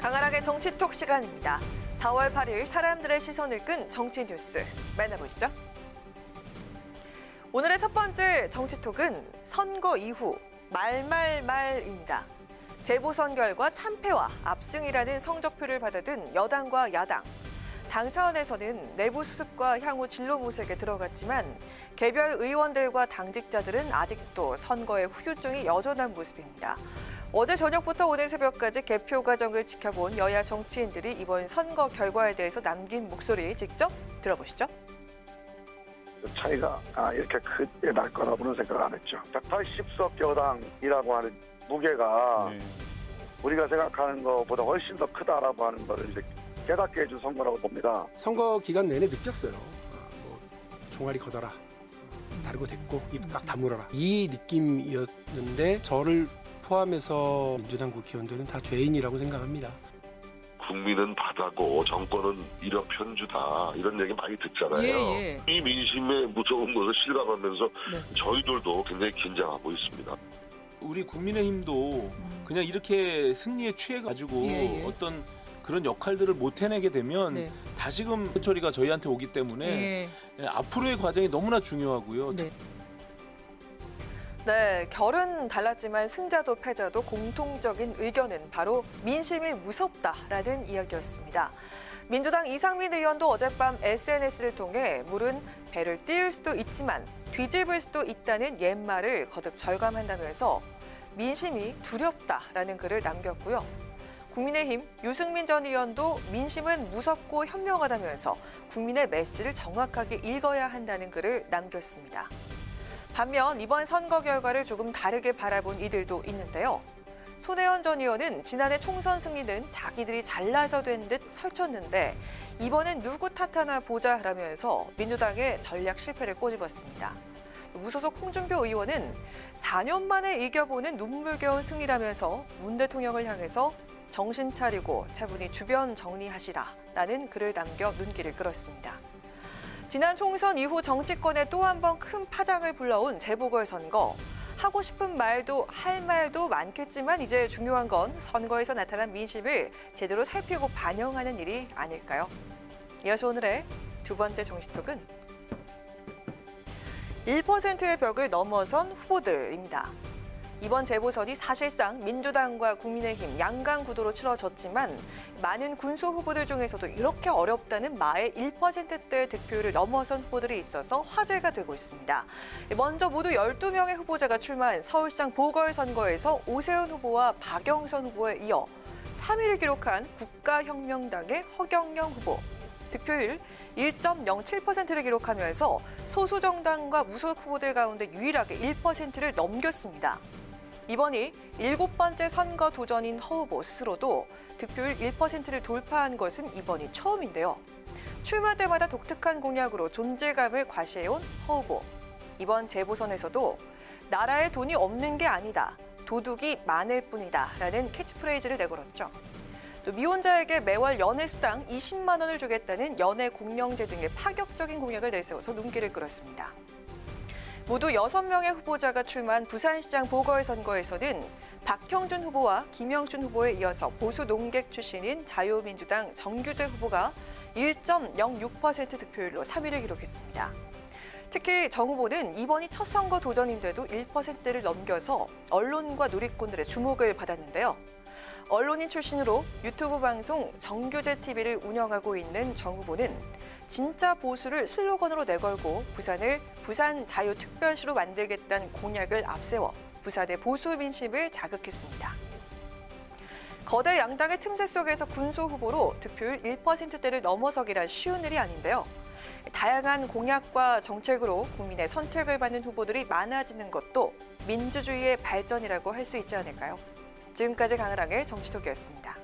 강하락의 정치톡 시간입니다. 4월 8일 사람들의 시선을 끈 정치 뉴스 만나보시죠. 오늘의 첫 번째 정치톡은 선거 이후 말말말입니다. 재보선 결과 참패와 압승이라는 성적표를 받아든 여당과 야당. 당 차원에서는 내부 수습과 향후 진로 모색에 들어갔지만 개별 의원들과 당직자들은 아직도 선거의 후유증이 여전한 모습입니다. 어제 저녁부터 오늘 새벽까지 개표 과정을 지켜본 여야 정치인들이 이번 선거 결과에 대해서 남긴 목소리 직접 들어보시죠. 차이가 이렇게 크게 날 거라고는 생각 안 했죠. 180석 여당이라고 하는 무게가 우리가 생각하는 것보다 훨씬 더 크다라고 하는 것을 이제 깨닫게 해준 선거라고 봅니다. 선거 기간 내내 느꼈어요. 종아리 걷어라. 다르고 됐고 입 딱 다물어라. 이 느낌이었는데 저를 포함해서 민주당 국회의원들은 다 죄인이라고 생각합니다. 국민은 바다고 정권은 일억편주다 이런 얘기 많이 듣잖아요. 예. 이 민심의 무서운 것을 실감하면서 저희들도 굉장히 긴장하고 있습니다. 우리 국민의힘도 그냥 이렇게 승리에 취해가지고 어떤 그런 역할들을 못 해내게 되면 다시금 해처리가 저희한테 오기 때문에 앞으로의 과정이 너무나 중요하고요. 네, 결은 달랐지만 승자도 패자도 공통적인 의견은 바로 민심이 무섭다라는 이야기였습니다. 민주당 이상민 의원도 어젯밤 SNS를 통해 물은 배를 띄울 수도 있지만 뒤집을 수도 있다는 옛말을 거듭 절감한다면서 민심이 두렵다라는 글을 남겼고요. 국민의힘 유승민 전 의원도 민심은 무섭고 현명하다면서 국민의 메시지를 정확하게 읽어야 한다는 글을 남겼습니다. 반면 이번 선거 결과를 조금 다르게 바라본 이들도 있는데요. 손혜원 전 의원은 지난해 총선 승리는 자기들이 잘나서 된 듯 설쳤는데 이번엔 누구 탓하나 보자라면서 민주당의 전략 실패를 꼬집었습니다. 무소속 홍준표 의원은 4년 만에 이겨보는 눈물겨운 승리라면서 문 대통령을 향해서 정신 차리고 차분히 주변 정리하시라라는 글을 남겨 눈길을 끌었습니다. 지난 총선 이후 정치권에 또 한 번 큰 파장을 불러온 재보궐선거. 하고 싶은 말도 할 말도 많겠지만 이제 중요한 건 선거에서 나타난 민심을 제대로 살피고 반영하는 일이 아닐까요? 이어서 오늘의 두 번째 정치톡은 1%의 벽을 넘어선 후보들입니다. 이번 재보선이 사실상 민주당과 국민의힘 양강 구도로 치러졌지만 많은 군수 후보들 중에서도 이렇게 어렵다는 마의 1%대 득표율을 넘어선 후보들이 있어서 화제가 되고 있습니다. 먼저 모두 12명의 후보자가 출마한 서울시장 보궐선거에서 오세훈 후보와 박영선 후보에 이어 3위를 기록한 국가혁명당의 허경영 후보. 득표율 1.07%를 기록하면서 소수 정당과 무소속 후보들 가운데 유일하게 1%를 넘겼습니다. 이번이 7번째 선거 도전인 허 후보 스스로도 득표율 1%를 돌파한 것은 이번이 처음인데요. 출마 때마다 독특한 공약으로 존재감을 과시해온 허 후보. 이번 재보선에서도 나라에 돈이 없는 게 아니다. 도둑이 많을 뿐이다. 라는 캐치프레이즈를 내걸었죠. 또 미혼자에게 매월 연애수당 20만 원을 주겠다는 연애공명제 등의 파격적인 공약을 내세워서 눈길을 끌었습니다. 모두 6명의 후보자가 출마한 부산시장 보궐선거에서는 박형준 후보와 김영춘 후보에 이어서 보수 농객 출신인 자유민주당 정규재 후보가 1.06% 득표율로 3위를 기록했습니다. 특히 정 후보는 이번이 첫 선거 도전인데도 1%를 넘겨서 언론과 누리꾼들의 주목을 받았는데요. 언론인 출신으로 유튜브 방송 정규재 TV를 운영하고 있는 정 후보는 진짜 보수를 슬로건으로 내걸고 부산을 부산 자유특별시로 만들겠다는 공약을 앞세워 부산의 보수 민심을 자극했습니다. 거대 양당의 틈새 속에서 군수 후보로 득표율 1%대를 넘어서기란 쉬운 일이 아닌데요. 다양한 공약과 정책으로 국민의 선택을 받는 후보들이 많아지는 것도 민주주의의 발전이라고 할 수 있지 않을까요? 지금까지 강하락의 정치톡이었습니다.